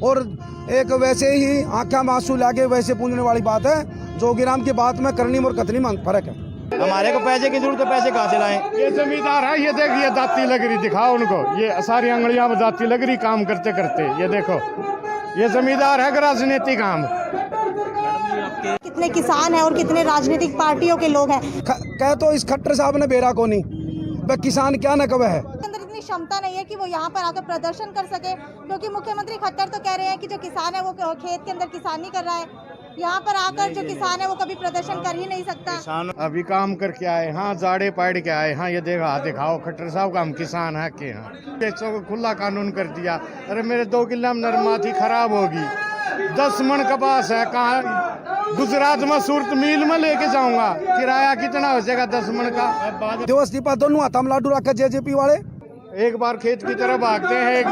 और एक वैसे ही आंखें में आंसू लागे वैसे पूंजने वाली बात है। जोगीराम की बात में करनी और कथनी में फर्क है। हमारे को पैसे की जरूरत है, पैसे कहाँ से लाएं? ये जमींदार है, ये देख, ये दाती लग रही, दिखाओ उनको, ये सारी अंगलियां में दाती लग रही काम करते करते। ये देखो, ये जमींदार है कि राजनीतिक काम? कितने किसान हैं और कितने राजनीतिक पार्टियों के लोग हैं। कह तो इस खट्टर साहब ने बेरा को नहीं, वह किसान क्या न कवे है। अंदर इतनी क्षमता नहीं है कि वो यहाँ पर आकर प्रदर्शन कर सके, क्योंकि मुख्यमंत्री खट्टर तो कह रहे हैं कि जो किसान है वो खेत के अंदर किसानी कर रहा है। यहाँ पर आकर जो किसान है वो कभी प्रदर्शन कर ही नहीं सकता। किसान अभी काम करके आए, हाँ जाड़े पाड़ के आए, हाँ ये देखा दिखाओ खट्टर साहब का हम किसान है के हाँ। देशों को खुला कानून कर दिया। अरे मेरे 2 किलो में नरमा थी खराब होगी, 10 मन कपास है, कहाँ गुजरात में सूरत मिल में लेके जाऊंगा, किराया कितना हो जाएगा 10 मन का। दिवस दीपा दोनों हाथ में लाडू रखे जेजेपी वाले। एक बार खेत की तरफ भागते हैं, एक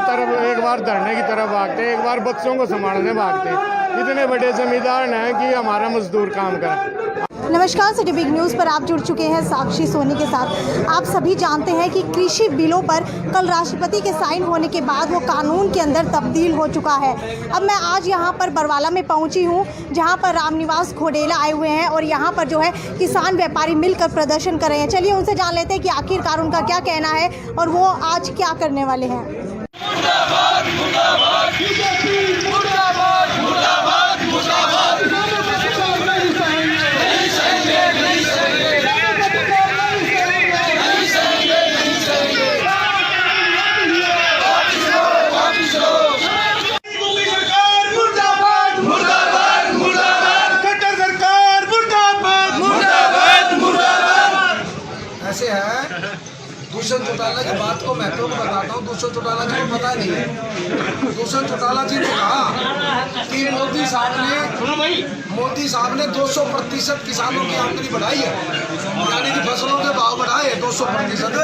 बार धरने की तरफ भागते हैं, एक बार बच्चों को संभालने भागते हैं। इतने बड़े जमींदार हैं कि हमारा मजदूर काम करें। नमस्कार, सिटी बिग न्यूज़ पर आप जुड़ चुके हैं साक्षी सोनी के साथ। आप सभी जानते हैं कि कृषि बिलों पर कल राष्ट्रपति के साइन होने के बाद वो कानून के अंदर तब्दील हो चुका है। अब मैं आज यहाँ पर बरवाला में पहुँची हूँ, जहाँ पर रामनिवास घोडेला आए हुए हैं और यहाँ पर जो है किसान व्यापारी मिलकर प्रदर्शन कर रहे हैं। चलिए उनसे जान लेते हैं कि आखिरकार उनका क्या कहना है और वो आज क्या करने वाले हैं। ऐसे है, दुष्यंत चौटाला की बात को महत्व को बताता हूँ। दुष्यंत चौटाला जी को पता नहीं है। दुष्यंत चौटाला जी ने कहा कि मोदी साहब ने 200% किसानों की आमदनी बढ़ाई है, यानी कि फसलों के भाव बढ़ाए 200%।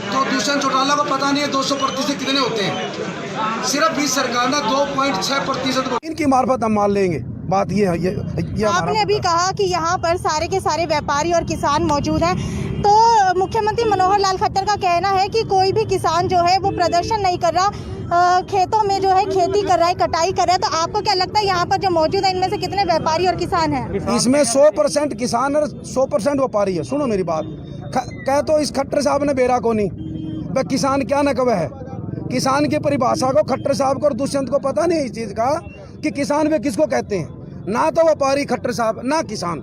तो दुष्यंत चौटाला को पता नहीं है 200% कितने होते हैं। सिर्फ इस सरकार ने 2.6% इनकी मार्फत हम मान लेंगे। बात ये है, ये आपने अभी कहा कि यहाँ पर सारे के सारे व्यापारी और किसान मौजूद हैं, तो मुख्यमंत्री मनोहर लाल खट्टर का कहना है कि कोई भी किसान जो है वो प्रदर्शन नहीं कर रहा, खेतों में जो है खेती कर रहा है, कटाई कर रहा है। तो आपको क्या लगता है यहाँ पर जो मौजूद है इनमें से कितने व्यापारी और किसान हैं? इसमें 100% किसान और 100% व्यापारी है। सुनो मेरी बात, कह तो इस खट्टर साहब ने बेरा को नहीं, वह किसान क्या न कवे है। किसान की परिभाषा को खट्टर साहब को और दुष्यंत को पता नहीं इस चीज़ का कि किसान वे किसको कहते हैं। ना तो व्यापारी खट्टर साहब, ना किसान,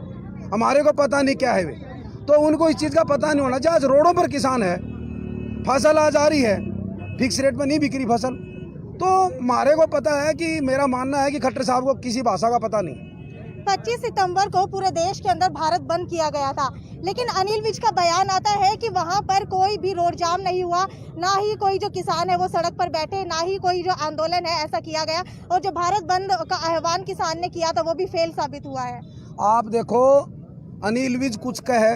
हमारे को पता नहीं क्या है वे। तो उनको इस चीज़ का पता नहीं होना चाहिए। आज रोडों पर किसान है, फसल आज आ रही है, फिक्स रेट में नहीं बिक रही फसल। तो हमारे को पता है कि मेरा मानना है कि खट्टर साहब को किसी भाषा का पता नहीं। 25 सितंबर को पूरे देश के अंदर भारत बंद किया गया था, लेकिन अनिल विज का बयान आता है कि वहां पर कोई भी रोड जाम नहीं हुआ, ना ही कोई जो किसान है वो सड़क पर बैठे, ना ही कोई जो आंदोलन है ऐसा किया गया। और जो भारत बंद का आह्वान किसान ने किया था वो भी फेल साबित हुआ है। आप देखो, अनिल विज कुछ कहे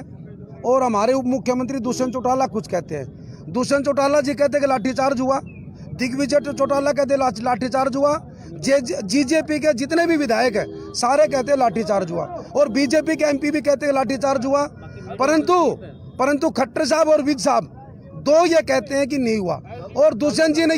और हमारे उप मुख्यमंत्री दुष्यंत चौटाला कुछ कहते हैं। दुष्यंत चौटाला जी कहते हैं कि लाठीचार्ज हुआ, दिग्विजय चौटाला कहते हैं लाठीचार्ज हुआ, जीजेपी के जितने भी विधायक हैं सारे कहते हैं लाठीचार्ज हुआ, और बीजेपी के एमपी भी कहते हैं लाठीचार्ज हुआ। परंतु खट्टर साहब और विज साहब दो ये कहते हैं कि नहीं हुआ। और दुष्यंत जी ने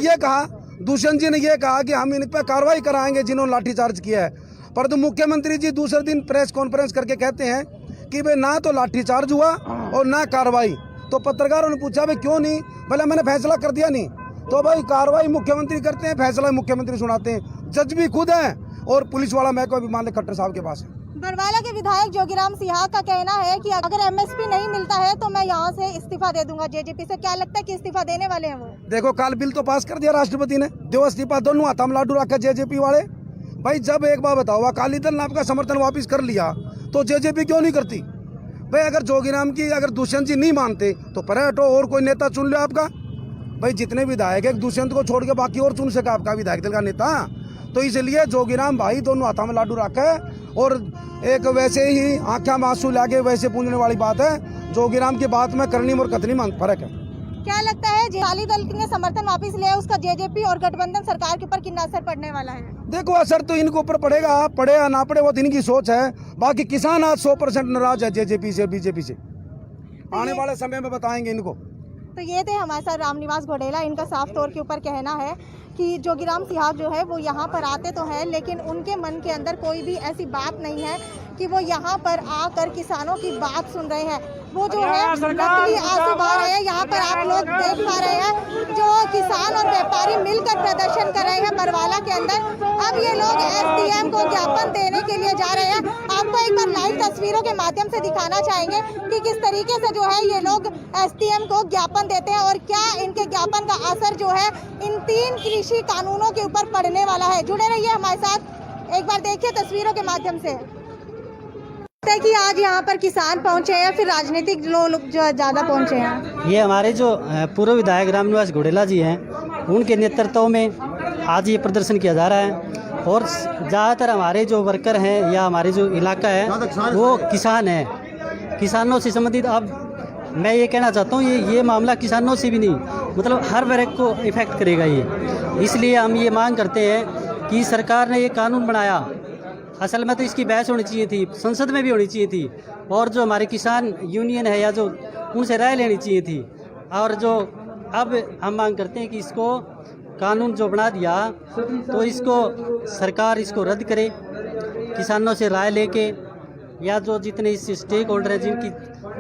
ये कहा कि हम इन पर कार्रवाई कराएंगे जिन्होंने लाठीचार्ज किया है। परंतु मुख्यमंत्री जी दूसरे दिन प्रेस कॉन्फ्रेंस करके कहते हैं कि भाई ना तो लाठीचार्ज हुआ और ना कार्रवाई। तो पत्रकारों ने पूछा भाई क्यों नहीं, भले मैंने फैसला कर दिया नहीं। तो भाई कार्रवाई मुख्यमंत्री करते हैं, फैसला मुख्यमंत्री सुनाते हैं, जज भी खुद हैं और पुलिस वाला महकमा भी मान ले खट्टर साहब के पास है। बरवाला के विधायक जोगीराम सिंह का कहना है कि अगर एमएसपी नहीं मिलता है तो मैं यहाँ से इस्तीफा दे दूंगा जेजेपी से। क्या लगता है कि इस्तीफा देने वाले हैं वो? देखो, कल बिल तो पास कर दिया राष्ट्रपति ने, दो इस्तीफा दोनों हाथ में लाडू रखा जेजेपी वाले। भाई जब एक बार बताओ अकाली दल ने आपका समर्थन वापिस कर लिया तो जेजेपी क्यों नहीं करती? भाई अगर जोगीराम की अगर दुष्यंत जी नहीं मानते तो पर हटो और कोई नेता चुन लो आपका। भाई जितने विधायक है दुष्यंत को छोड़ के बाकी और चुन सका आपका विधायक दल का नेता। तो इसलिए जोगीराम भाई दोनों हाथों में लाडू रखे और एक वैसे ही आंखें में आंसू लागे वैसे पूंजने वाली बात है। जोगीराम की बात में करनी और कथनी में फर्क है। क्या लगता है अकाली दल ने समर्थन वापस लिया, उसका जेजेपी और गठबंधन सरकार के ऊपर कितना असर पड़ने वाला है? देखो, असर तो इनके ऊपर पड़ेगा, पड़े या ना पड़े वो तो इनकी सोच है। बाकी किसान आज 100% नाराज है जेजेपी से, बीजेपी से। आने वाले समय में बताएंगे इनको। तो ये थे हमारे साथ रामनिवास घोडेला। इनका साफ तौर के ऊपर कहना है कि जोगीराम सिहाग जो है वो यहाँ पर आते तो हैं, लेकिन उनके मन के अंदर कोई भी ऐसी बात नहीं है कि वो यहाँ पर आकर किसानों की बात सुन रहे हैं। वो जो है नकली आंसू बहा रहे हैं। यहाँ पर आप लोग देख पा रहे हैं जो किसान और व्यापारी मिलकर प्रदर्शन कर रहे हैं बरवाला के अंदर। अब ये लोग एसडीएम को ज्ञापन देने के लिए जा रहे हैं। आपको एक बार लाइव तस्वीरों के माध्यम से दिखाना चाहेंगे कि किस तरीके से जो है ये लोग एसडीएम को ज्ञापन देते हैं और क्या इनके ज्ञापन का असर जो है इन 3 कृषि कानूनों के ऊपर पड़ने वाला है। जुड़े रहिए हमारे साथ, एक बार देखिए तस्वीरों के माध्यम से कि आज यहाँ पर किसान पहुँचे हैं, फिर राजनीतिक लोग जो ज़्यादा पहुँचे हैं। ये हमारे जो पूर्व विधायक रामनिवास घोडेला जी हैं, उनके नेतृत्व में आज ये प्रदर्शन किया जा रहा है। और ज़्यादातर हमारे जो वर्कर हैं या हमारे जो इलाका है वो किसान हैं। किसानों से संबंधित अब मैं ये कहना चाहता हूँ ये मामला किसानों से भी नहीं, मतलब हर वर्ग को इफ़ेक्ट करेगा ये। इसलिए हम ये मांग करते हैं कि सरकार ने ये कानून बनाया, असल में तो इसकी बहस होनी चाहिए थी, संसद में भी होनी चाहिए थी, और जो हमारे किसान यूनियन है या जो उनसे राय लेनी चाहिए थी। और जो अब हम मांग करते हैं कि इसको कानून जो बना दिया तो इसको सरकार इसको रद्द करे, किसानों से राय लेके या जो जितने इस स्टेक होल्डर हैं जिनकी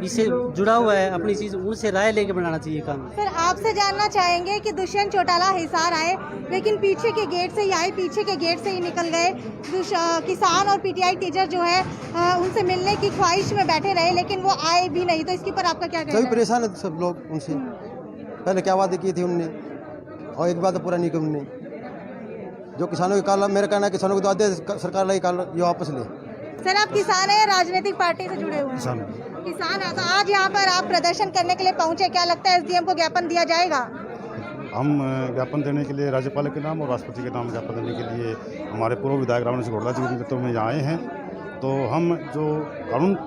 इससे जुड़ा हुआ है अपनी चीज़, उनसे राय लेके बनाना चाहिए कानून। सर आपसे जानना चाहेंगे कि दुष्यंत चौटाला हिसार आए, लेकिन पीछे के गेट से ही आए, पीछे के गेट से ही निकल गए। किसान और पीटीआई टीचर जो है उनसे मिलने की ख्वाहिश में बैठे रहे, लेकिन वो आए भी नहीं। तो इसके ऊपर आपका क्या कहना है? सभी परेशान है सब लोग उनसे। पहले क्या वादे किए थे उनने और एक बात पूरा नहीं की उनने। जो किसानों के काल, मेरा कहना है किसानों के वादे सरकार लगे काल ये वापस ले। सर आप किसान हैं, राजनीतिक पार्टी से जुड़े हुए हैं? किसान है। तो आज यहाँ पर आप प्रदर्शन करने के लिए पहुँचे, क्या लगता है एसडीएम को ज्ञापन दिया जाएगा? हम ज्ञापन देने के लिए राज्यपाल के नाम और राष्ट्रपति के नाम ज्ञापन देने के लिए हमारे पूर्व विधायक रामनिवास घोडेला जी के नेतृत्व में यहाँ आए हैं। तो हम जो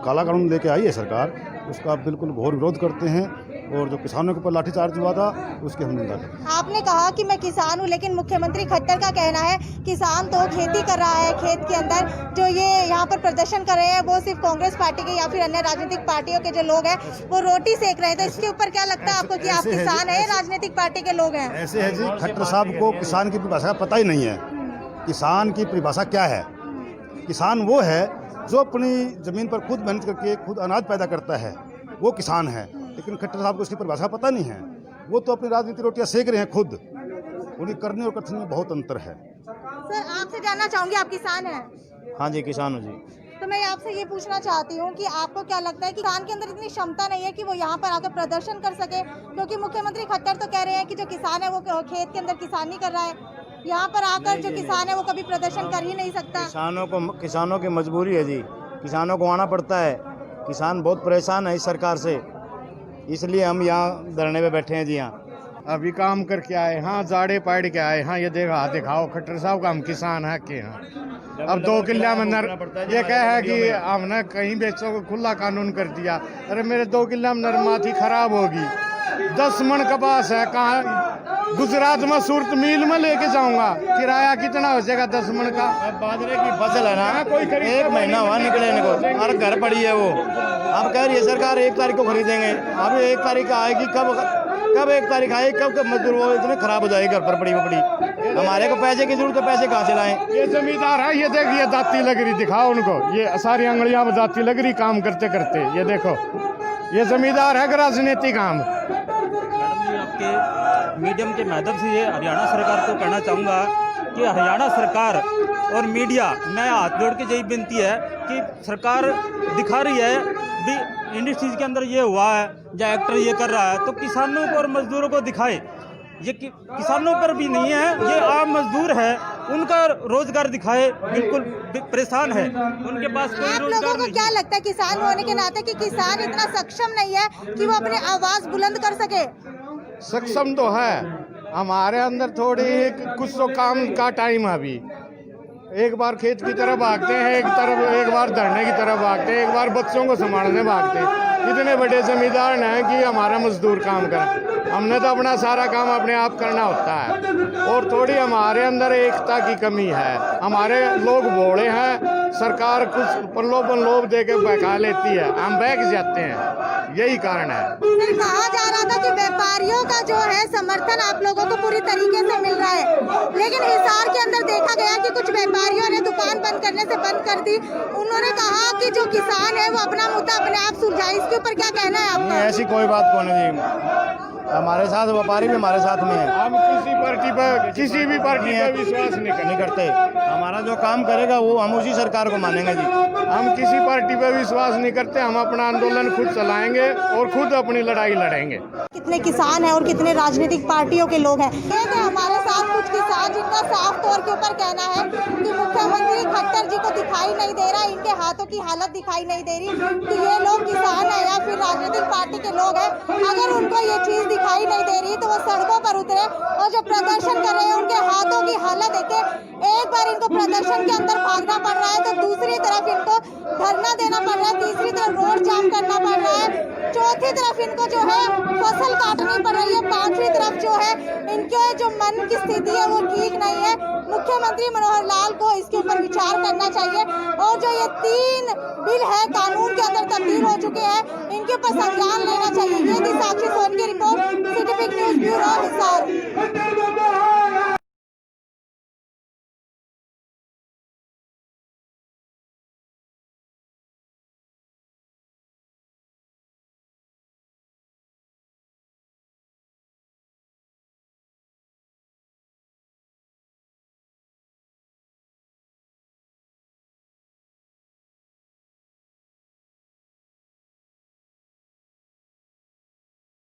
काला कानून लेके आई है सरकार, उसका बिल्कुल घोर विरोध करते हैं और जो किसानों के ऊपर लाठीचार्ज हुआ था उसकी हम निंदा करते हैं। आपने कहा कि मैं किसान हूं, लेकिन मुख्यमंत्री खट्टर का कहना है किसान तो खेती कर रहा है, खेत के अंदर जो ये यहाँ पर प्रदर्शन कर रहे हैं वो सिर्फ कांग्रेस पार्टी के या फिर अन्य राजनीतिक पार्टियों के जो लोग हैं वो रोटी सेक रहे हैं। तो इसके ऊपर क्या लगता है आपको कि आप किसान है, राजनीतिक पार्टी के लोग हैं? ऐसे है जी, खट्टर साहब को किसान की परिभाषा पता ही नहीं है। किसान की परिभाषा क्या है? किसान वो है जो अपनी ज़मीन पर खुद मेहनत करके खुद अनाज पैदा करता है, वो किसान है। लेकिन खट्टर साहब को उसकी परिभाषा पता नहीं है। वो तो अपनी राजनीतिक रोटियां सेक रहे हैं खुद। उन्हें करने और करने में बहुत अंतर है। सर आपसे जानना चाहूँगी, आप किसान हैं? हाँ जी, किसान हूँ जी। तो मैं आपसे ये पूछना चाहती हूँ कि आपको क्या लगता है कि किसान के अंदर इतनी क्षमता नहीं है कि वो यहाँ पर आकर प्रदर्शन कर सके? क्योंकि मुख्यमंत्री खट्टर तो कह रहे हैं कि जो किसान है वो खेत के अंदर किसानी कर रहा है, यहाँ पर आकर जो किसान है वो कभी प्रदर्शन कर ही नहीं सकता। किसानों की मजबूरी है जी, किसानों को आना पड़ता है। किसान बहुत परेशान है इस सरकार से, इसलिए हम यहाँ धरने पे बैठे हैं जी। यहाँ अभी काम करके आए, हाँ जाड़े पाड़ के आए, हाँ ये दिखाओ खट्टर साहब का हम किसान है के। हाँ अब 2 किला में ये कह है कि हमने कहीं बेचो को खुला कानून कर दिया। अरे मेरे 2 किला में नरमाथी खराब होगी, 10 मन कपास है, कहाँ गुजरात में सूरत मिल में लेके जाऊंगा, किराया कितना हो जाएगा 10 मन का? बाजरे की फसल है ना, कोई 1 महीना हुआ निकले को और घर पड़ी है वो। अब कह रही है सरकार 1 तारीख को खरीदेंगे। अब 1 तारीख आएगी, कब 1 तारीख आएगी, कब मजदूर वो इतने खराब हो जाएगी घर पर पड़ी। हमारे को पैसे की जरूरत है, पैसे कहाँ से लाएं? ये जमींदार है, ये देखिए दाती लग रही, दिखाओ उनको, ये सारी अंगड़ियां में दाती लग रही काम करते करते। ये देखो, ये जमींदार है कि राजनीतिक काम? आपके मीडियम के माध्यम से ये हरियाणा सरकार को कहना चाहूँगा कि हरियाणा सरकार और मीडिया, मैं हाथ जोड़ के यही विनती है कि सरकार दिखा रही है भी इंडस्ट्रीज के अंदर ये हुआ है या एक्टर ये कर रहा है, तो किसानों को और मजदूरों को दिखाए। ये किसानों पर भी नहीं है, ये आम मजदूर है, उनका रोजगार दिखाए। बिल्कुल परेशान है, उनके पास कोई आप रोजगार लोगों को नहीं। क्या लगता है किसान होने के नाते कि किसान इतना सक्षम नहीं है कि वो अपनी आवाज बुलंद कर सके? सक्षम तो है, हमारे अंदर थोड़ी कुछ तो काम का टाइम है अभी। एक बार खेत की तरफ भागते हैं, एक बार धरने की तरफ भागते हैं, एक बार बच्चों को संभालने भागते हैं। इतने बड़े जमींदार हैं कि हमारा मजदूर काम करें। हमने तो अपना सारा काम अपने आप करना होता है। और थोड़ी हमारे अंदर एकता की कमी है। हमारे लोग भोले हैं, सरकार कुछ प्रलोभन लोभ दे के बहका लेती है, हम बहक जाते हैं। यही कारण है। सर, कहा जा रहा था कि व्यापारियों का जो है समर्थन आप लोगों को पूरी तरीके से मिल रहा है, लेकिन हिसार के अंदर देखा गया कि कुछ व्यापारियों ने दुकान बंद करने से बंद कर दी। उन्होंने कहा कि जो किसान है वो अपना मुद्दा अपने आप सुलझाए, इसके ऊपर क्या कहना है आपका? ऐसी कोई बात कौन है जी, हमारे साथ व्यापारी भी हमारे साथ में है। हम किसी भी पार्टी पर विश्वास नहीं करते। हमारा जो काम करेगा वो हम उसी सरकार को मानेंगे जी। हम किसी पार्टी पर विश्वास नहीं करते। हम अपना आंदोलन खुद चलाएंगे और खुद अपनी लड़ाई लड़ेंगे। कितने किसान हैं और कितने राजनीतिक पार्टियों के लोग हैं। हमारे साथ कुछ किसान जिनका साफ तौर के ऊपर कहना है कि मुख्यमंत्री खट्टर जी को दिखाई नहीं दे रहा, इनके हाथों की हालत दिखाई नहीं दे रही कि ये लोग किसान है या फिर राजनीतिक पार्टी के लोग हैं। अगर उनको ये चीज दिखाई नहीं दे रही तो वो सड़कों पर उतरे और जो प्रदर्शन कर रहे हैं उनके हाथों की हालत देखे। एक बार इनको प्रदर्शन के अंदर भागना पड़ रहा है तो दूसरी तरफ इनको धरना देना पड़ रहा है, तीसरी तरफ रोड जाम करना पड़ रहा है, चौथी तरफ इनको जो है फसल काटनी पड़ रही है, पांचवी तरफ जो है इनके जो मन की स्थिति है वो ठीक नहीं है। मुख्यमंत्री मनोहर लाल को इसके ऊपर विचार करना चाहिए और जो ये 3 बिल है कानून के अंदर तब्दील हो चुके हैं, इनके ऊपर संज्ञान लेना चाहिए। ये थी साक्षी सोनी की report, city news bureau Hisar.